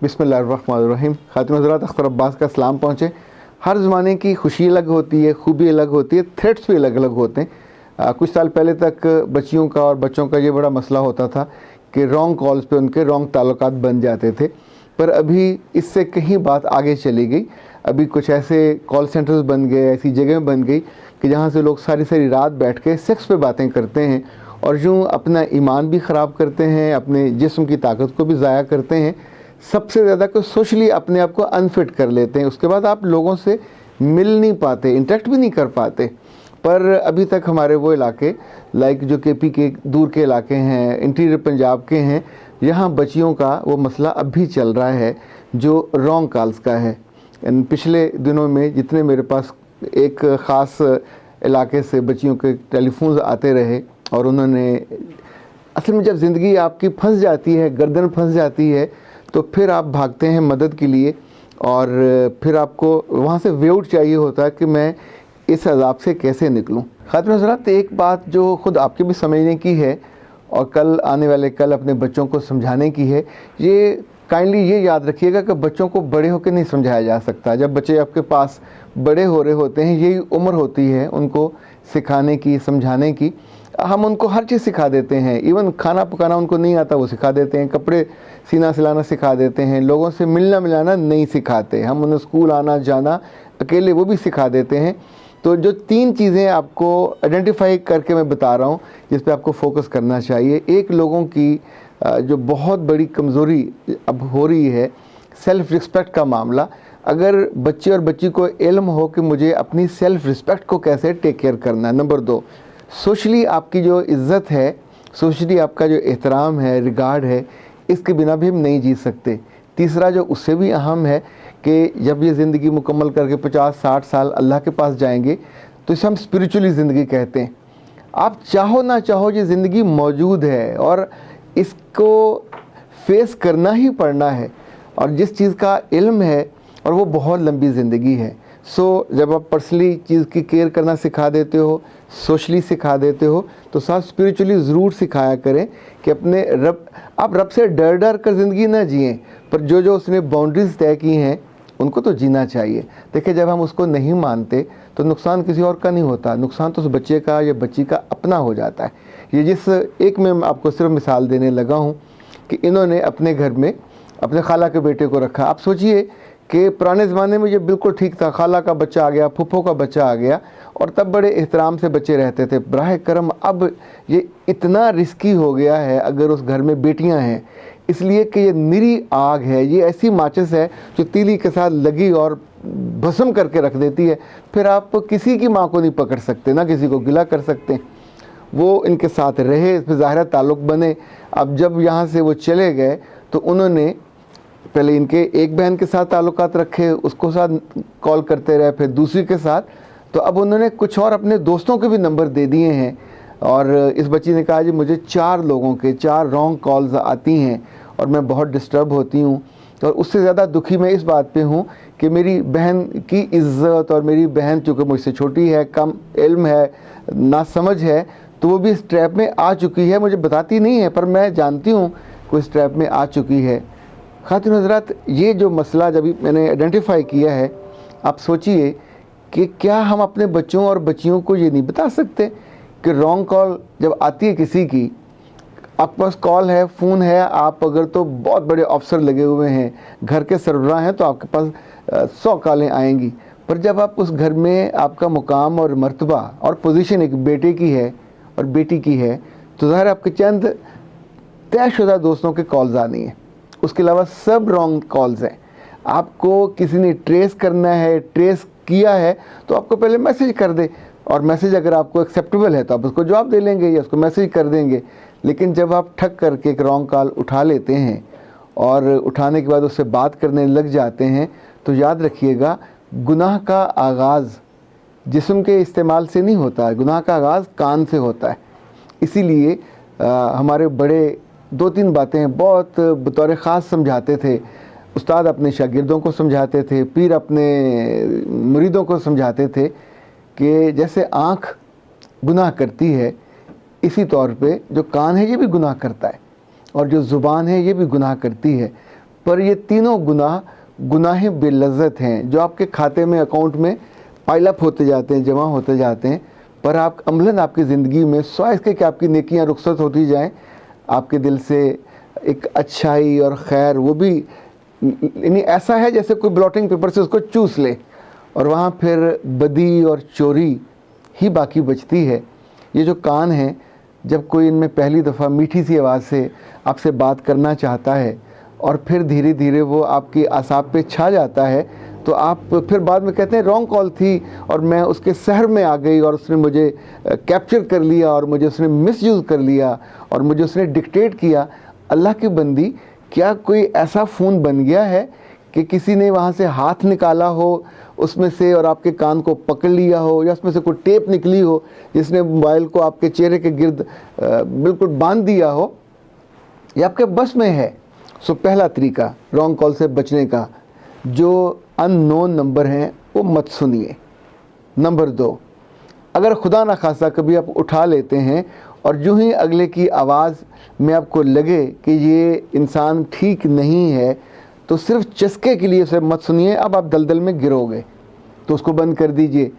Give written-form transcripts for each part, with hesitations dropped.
बिस्मिल्लाहिर्रहमानिर्रहीम। खातिन हज़रात, अख्तर अब्बास का सलाम पहुँचे। हर ज़माने की खुशी अलग होती है, खूबी अलग होती है, थ्रेट्स भी अलग अलग होते हैं। कुछ साल पहले तक बच्चियों का और बच्चों का ये बड़ा मसला होता था कि रॉन्ग कॉल्स पे उनके रॉन्ग ताल्लुकात बन जाते थे, पर अभी इससे कहीं बात आगे चली गई। अभी कुछ ऐसे कॉल सेंटर्स बन गए, ऐसी जगह बन गई कि जहाँ से लोग सारी सारी रात बैठ के सेक्स पे बातें करते हैं और यूँ अपना ईमान भी ख़राब करते हैं, अपने जिस्म की ताकत को भी ज़ाया करते हैं। सबसे ज़्यादा को सोशली अपने आप को अनफिट कर लेते हैं। उसके बाद आप लोगों से मिल नहीं पाते, इंटरेक्ट भी नहीं कर पाते। पर अभी तक हमारे वो इलाके लाइक जो केपी के दूर के इलाके हैं, इंटीरियर पंजाब के हैं, यहाँ बच्चियों का वो मसला अब भी चल रहा है जो रॉन्ग कॉल्स का है। पिछले दिनों में जितने मेरे पास एक ख़ास इलाके से बच्चियों के टेलीफोन्स आते रहे और उन्होंने असल में जब ज़िंदगी आपकी फंस जाती है, गर्दन फंस जाती है, तो फिर आप भागते हैं मदद के लिए और फिर आपको वहाँ से वे आउट चाहिए होता है कि मैं इस अज़ाब से कैसे निकलूँ। खातिन हज़रात, एक बात जो ख़ुद आपके भी समझने की है और कल आने वाले कल अपने बच्चों को समझाने की है, ये काइंडली ये याद रखिएगा कि बच्चों को बड़े होकर नहीं समझाया जा सकता। जब बच्चे आपके पास बड़े हो रहे होते हैं, यही उम्र होती है उनको सिखाने की, समझाने की। हम उनको हर चीज़ सिखा देते हैं, इवन खाना पकाना उनको नहीं आता वो सिखा देते हैं, कपड़े सीना सिलाना सिखा देते हैं, लोगों से मिलना मिलाना नहीं सिखाते, हम उन्हें स्कूल आना जाना अकेले वो भी सिखा देते हैं। तो जो 3 चीज़ें आपको आइडेंटिफाई करके मैं बता रहा हूँ जिस पे आपको फोकस करना चाहिए। एक, लोगों की जो बहुत बड़ी कमज़ोरी अब हो रही है, सेल्फ़ रिस्पेक्ट का मामला। अगर बच्चे और बच्ची को इल्म हो कि मुझे अपनी सेल्फ़ रिस्पेक्ट को कैसे टेक केयर करना है। नंबर 2, सोशली आपकी जो इज़्ज़त है, सोशली आपका जो एहतराम है, रिगार्ड है, इसके बिना भी हम नहीं जी सकते। तीसरा, जो उससे भी अहम है कि जब ये ज़िंदगी मुकम्मल करके 50-60 साल अल्लाह के पास जाएंगे तो इसे हम स्पिरिचुअली ज़िंदगी कहते हैं। आप चाहो ना चाहो ये ज़िंदगी मौजूद है और इसको फेस करना ही पड़ना है, और जिस चीज़ का इल्म है और वो बहुत लंबी ज़िंदगी है। सो जब आप पर्सनली चीज़ की केयर करना सिखा देते हो, सोशली सिखा देते हो, तो साथ स्पिरिचुअली ज़रूर सिखाया करें कि अपने आप रब से डर डर कर ज़िंदगी ना जिएं, पर जो जो उसने बाउंड्रीज़ तय की हैं उनको तो जीना चाहिए। देखिए, जब हम उसको नहीं मानते तो नुकसान किसी और का नहीं होता, नुकसान तो उस बच्चे का या बच्ची का अपना हो जाता है। ये जिस एक मैं आपको सिर्फ मिसाल देने लगा हूँ कि इन्होंने अपने घर में अपने खाला के बेटे को रखा। आप सोचिए कि पुराने ज़माने में ये बिल्कुल ठीक था, खाला का बच्चा आ गया, फूफो का बच्चा आ गया, और तब बड़े एहतराम से बच्चे रहते थे। बराह करम अब ये इतना रिस्की हो गया है अगर उस घर में बेटियां हैं, इसलिए कि ये निरी आग है, ये ऐसी माचिस है जो तीली के साथ लगी और भस्म करके रख देती है। फिर आप किसी की माँ को नहीं पकड़ सकते, ना किसी को गिला कर सकते। वो इनके साथ रहे, फिर ज़ाहिर ताल्लुक़ बने। अब जब यहाँ से वो चले गए तो उन्होंने पहले इनके एक बहन के साथ ताल्लुकात रखे, उसको साथ कॉल करते रहे, फिर दूसरी के साथ। तो अब उन्होंने कुछ और अपने दोस्तों के भी नंबर दे दिए हैं, और इस बच्ची ने कहा जी मुझे 4 लोगों के 4 रॉन्ग कॉल्स आती हैं और मैं बहुत डिस्टर्ब होती हूँ। और उससे ज़्यादा दुखी मैं इस बात पे हूँ कि मेरी बहन की इज़्ज़त, और मेरी बहन चूँकि मुझसे छोटी है, कम इल्म है, ना समझ है, तो वो भी इस ट्रैप में आ चुकी है। मुझे बताती नहीं है पर मैं जानती हूँ कि इस ट्रैप में आ चुकी है। खातिन हज़रात, ये जो मसला जब मैंने आइडेंटिफाई किया है, आप सोचिए कि क्या हम अपने बच्चों और बच्चियों को ये नहीं बता सकते कि रॉन्ग कॉल जब आती है किसी की, आपके पास कॉल है, फ़ोन है, आप अगर तो बहुत बड़े अफसर लगे हुए हैं, घर के सरबराह हैं, तो आपके पास 100 कॉलें आएंगी। पर जब आप उस घर में आपका मुकाम और मर्तबा और पोजीशन एक बेटे की है और बेटी की है, तो ज़ाहिर आपके चंद तयशुदा दोस्तों के कॉल्स आनी है, उसके अलावा सब रॉन्ग कॉल्स हैं। आपको किसी ने ट्रेस करना है, ट्रेस किया है, तो आपको पहले मैसेज कर दे, और मैसेज अगर आपको एक्सेप्टेबल है तो आप उसको जवाब दे लेंगे या उसको मैसेज कर देंगे। लेकिन जब आप ठग करके एक रॉन्ग कॉल उठा लेते हैं और उठाने के बाद उससे बात करने लग जाते हैं, तो याद रखिएगा गुनाह का आगाज़ जिस्म के इस्तेमाल से नहीं होता है, गुनाह का आगाज़ कान से होता है। इसीलिए हमारे बड़े 2-3 बातें बहुत बतौर ख़ास समझाते थे। उस्ताद अपने शागिर्दों को समझाते थे, पीर अपने मुरीदों को समझाते थे कि जैसे आँख गुनाह करती है, इसी तौर पे जो कान है ये भी गुनाह करता है, और जो ज़ुबान है ये भी गुनाह करती है। पर ये तीनों गुनाह बेलज़्ज़त हैं जो आपके खाते में, अकाउंट में पाइल अप होते जाते हैं, जमा होते जाते हैं, पर आप अमलन आपकी ज़िंदगी में सवा इसके कि आपकी नेकियां रुखसत होती जाएं, आपके दिल से एक अच्छाई और खैर वो भी यानी ऐसा है जैसे कोई ब्लॉटिंग पेपर से उसको चूस ले, और वहाँ फिर बदी और चोरी ही बाकी बचती है। ये जो कान हैं, जब कोई इनमें पहली दफ़ा मीठी सी आवाज़ से आपसे बात करना चाहता है और फिर धीरे धीरे वो आपकी आसाब पे छा जाता है, तो आप फिर बाद में कहते हैं रॉन्ग कॉल थी और मैं उसके शहर में आ गई और उसने मुझे कैप्चर कर लिया और मुझे उसने मिसयूज़ कर लिया और मुझे उसने डिक्टेट किया। अल्लाह की बंदी, क्या कोई ऐसा फ़ोन बन गया है कि किसी ने वहाँ से हाथ निकाला हो उसमें से और आपके कान को पकड़ लिया हो, या उसमें से कोई टेप निकली हो जिसने मोबाइल को आपके चेहरे के गिर्द बिल्कुल बांध दिया हो? ये आपके बस में है। सो पहला तरीका रॉन्ग कॉल से बचने का, जो अननोन नंबर हैं वो मत सुनिए। नंबर 2, अगर खुदा न खासा कभी आप उठा लेते हैं और जो ही अगले की आवाज़ में आपको लगे कि ये इंसान ठीक नहीं है, तो सिर्फ चस्के के लिए उसे मत सुनिए, अब आप दलदल में गिरोगे, तो उसको बंद कर दीजिए।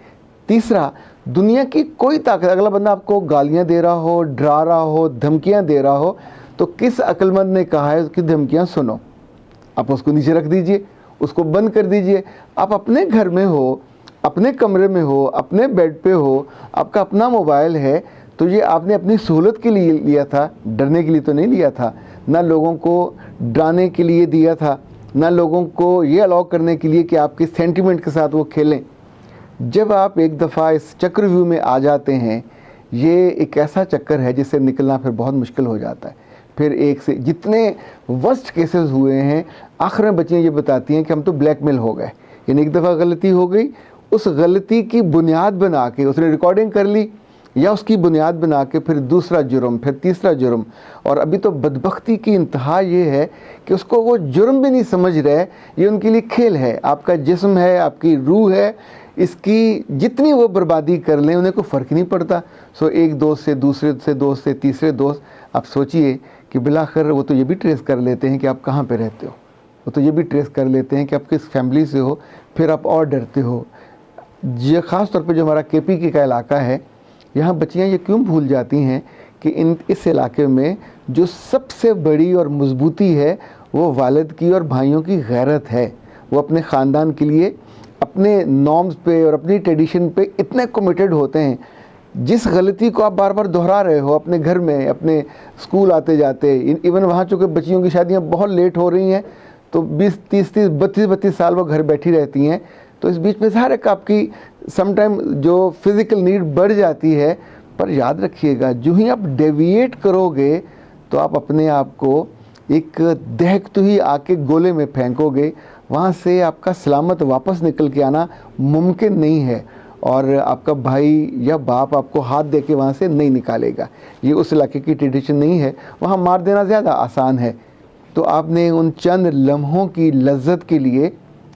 तीसरा, दुनिया की कोई ताकत, अगला बंदा आपको गालियां दे रहा हो, डरा रहा हो, धमकियां दे रहा हो, तो किस अक्लमंद ने कहा है उसकी धमकियां सुनो? आप उसको नीचे रख दीजिए, उसको बंद कर दीजिए। आप अपने घर में हो, अपने कमरे में हो, अपने बेड पे हो, आपका अपना मोबाइल है, तो ये आपने अपनी सहूलत के लिए लिया था, डरने के लिए तो नहीं लिया था। ना लोगों को डराने के लिए दिया था, ना लोगों को ये अलाउ करने के लिए कि आपके सेंटिमेंट के साथ वो खेलें। जब आप एक दफ़ा इस चक्रव्यूह में आ जाते हैं, ये एक ऐसा चक्कर है जिससे निकलना फिर बहुत मुश्किल हो जाता है। फिर एक से जितने वर्स्ट केसेस हुए हैं, आखिर में बच्चियाँ ये बताती हैं कि हम तो ब्लैकमेल हो गए। यानी एक दफ़ा गलती हो गई, उस गलती की बुनियाद बना के उसने रिकॉर्डिंग कर ली, या उसकी बुनियाद बना के फिर दूसरा जुर्म, फिर तीसरा जुर्म, और अभी तो बदबख्ती की इंतहा ये है कि उसको वो जुर्म भी नहीं समझ रहे, ये उनके लिए खेल है। आपका जिस्म है, आपकी रूह है, इसकी जितनी वो बर्बादी कर लें उन्हें कोई फ़र्क नहीं पड़ता। सो एक दोस्त से दूसरे से दोस्त से तीसरे दोस्त, आप सोचिए कि बिलाखिर वो तो ये भी ट्रेस कर लेते हैं कि आप कहाँ पे रहते हो, वो तो ये भी ट्रेस कर लेते हैं कि आप किस फैमिली से हो, फिर आप और डरते हो। ये ख़ास तौर पे जो हमारा KP का इलाका है, यहाँ बच्चियाँ ये क्यों भूल जाती हैं कि इस इलाके में जो सबसे बड़ी और मजबूती है वो वालिद की और भाइयों की गैरत है। वो अपने ख़ानदान के लिए, अपने नॉर्म्स पे और अपनी ट्रेडिशन पे इतने कमिटेड होते हैं। जिस गलती को आप बार बार दोहरा रहे हो अपने घर में, अपने स्कूल आते जाते, इवन वहाँ चूँकि बच्चियों की शादियाँ बहुत लेट हो रही हैं, तो 20-30, 32 साल वो घर बैठी रहती हैं, तो इस बीच में ज़ाहिर है कि आपकी समटाइम जो फिज़िकल नीड बढ़ जाती है। पर याद रखिएगा, जो ही आप डेविएट करोगे तो आप अपने आप को एक दहकते ही आके गोले में फेंकोगे, वहाँ से आपका सलामत वापस निकल के आना मुमकिन नहीं है, और आपका भाई या बाप आपको हाथ दे के वहाँ से नहीं निकालेगा। ये उस इलाके की ट्रेडिशन नहीं है, वहाँ मार देना ज़्यादा आसान है। तो आपने उन चंद लम्हों की लज्जत के लिए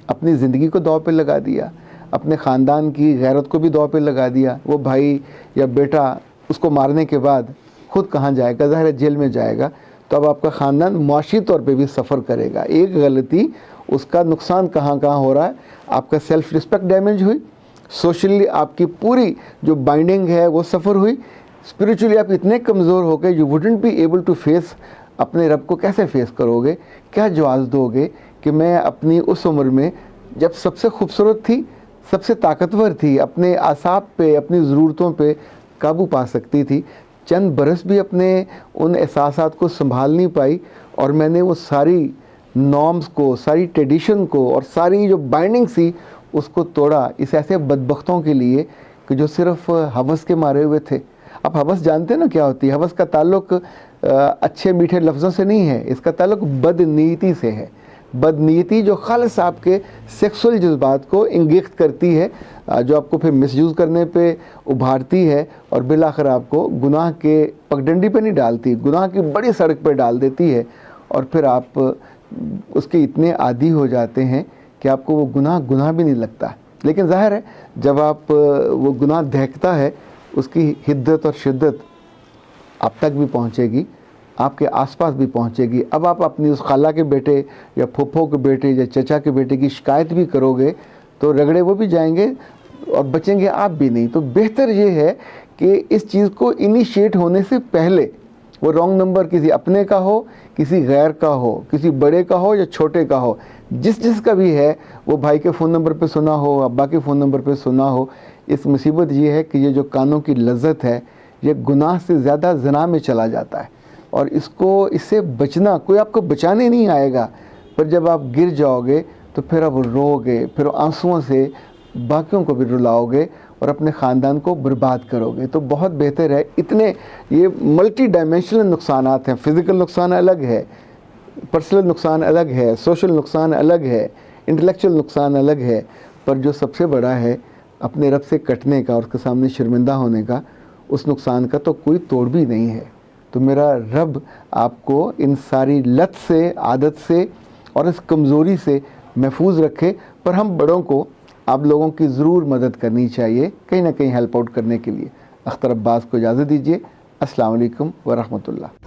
अपनी ज़िंदगी को दांव पे लगा दिया, अपने ख़ानदान की गैरत को भी दांव पे लगा दिया। वो भाई या बेटा उसको मारने के बाद खुद कहाँ जाएगा? ज़ाहिर है जेल में जाएगा। तो अब आपका ख़ानदान मुआशी तौर पे भी सफ़र करेगा। एक गलती, उसका नुकसान कहाँ कहाँ हो रहा है? आपका सेल्फ़ रिस्पेक्ट डैमेज हुई, सोशली आपकी पूरी जो बाइंडिंग है वो सफ़र हुई, स्पिरिचुअली आप इतने कमज़ोर हो गए, you wouldn't be able to face, अपने रब को कैसे फेस करोगे? क्या जवाब दोगे कि मैं अपनी उस उम्र में जब सबसे खूबसूरत थी, सबसे ताकतवर थी, अपने आसाब पे, अपनी ज़रूरतों पे काबू पा सकती थी, चंद बरस भी अपने उन एहसासात को संभाल नहीं पाई, और मैंने वो सारी नॉर्म्स को, सारी ट्रेडिशन को और सारी जो बाइंडिंग सी उसको तोड़ा इस ऐसे बदबख्तों के लिए कि जो सिर्फ हवस के मारे हुए थे। आप हवस जानते हैं ना क्या होती है? हवस का ताल्लुक़ अच्छे मीठे लफ्ज़ों से नहीं है, इसका ताल्लुक़ बदनीयती से है। बदनीयती जो खालिस आपके सेक्सुअल जज्बात को इंगिख्त करती है, जो आपको फिर मिसयूज़ करने पे उभारती है और बिलाखिर आपको गुनाह के पगडंडी पे नहीं डालती, गुनाह की बड़ी सड़क पे डाल देती है, और फिर आप उसके इतने आदी हो जाते हैं कि आपको वो गुनाह भी नहीं लगता। लेकिन ज़ाहिर है जब आप वो गुनाह दहकता है, उसकी हिद्दत और शिद्दत आप तक भी पहुँचेगी, آپ کے آس پاس بھی پہنچے گی. اب آپ اپنی اس خالہ کے بیٹے یا پھوپھو کے بیٹے یا چچا کے بیٹے کی شکایت بھی کرو گے تو رگڑے وہ بھی جائیں گے اور بچیں گے آپ بھی نہیں. تو بہتر یہ ہے کہ اس چیز کو انیشیٹ ہونے سے پہلے وہ رانگ نمبر کسی اپنے کا ہو, کسی غیر کا ہو, کسی بڑے کا ہو یا چھوٹے کا ہو, جس کا بھی ہے, وہ بھائی کے فون نمبر پہ سنا ہو, ابا کے فون نمبر پہ سنا ہو. اس مصیبت یہ ہے کہ یہ جو کانوں کی لذت ہے یہ گناہ سے زیادہ زنا میں چلا جاتا ہے, اور اس سے بچنا کوئی آپ کو بچانے نہیں آئے گا. پر جب آپ گر جاؤ گے تو پھر آپ رو گے, پھر آنسوؤں سے باقیوں کو بھی رلاؤ گے اور اپنے خاندان کو برباد کرو گے. تو بہت بہتر ہے, اتنے یہ ملٹی ڈائمینشنل نقصانات ہیں. فزیکل نقصان الگ ہے, پرسنل نقصان الگ ہے, سوشل نقصان الگ ہے, انٹلیکچوئل نقصان الگ ہے, پر جو سب سے بڑا ہے اپنے رب سے کٹنے کا اور اس کے سامنے شرمندہ ہونے کا, اس نقصان کا تو کوئی توڑ بھی نہیں ہے. تو میرا رب آپ کو ان ساری لت سے, عادت سے اور اس کمزوری سے محفوظ رکھے. پر ہم بڑوں کو آپ لوگوں کی ضرور مدد کرنی چاہیے, کہیں نہ کہیں ہیلپ آؤٹ کرنے کے لیے. اختر عباس کو اجازت دیجیے. السلام علیکم ورحمۃ اللہ.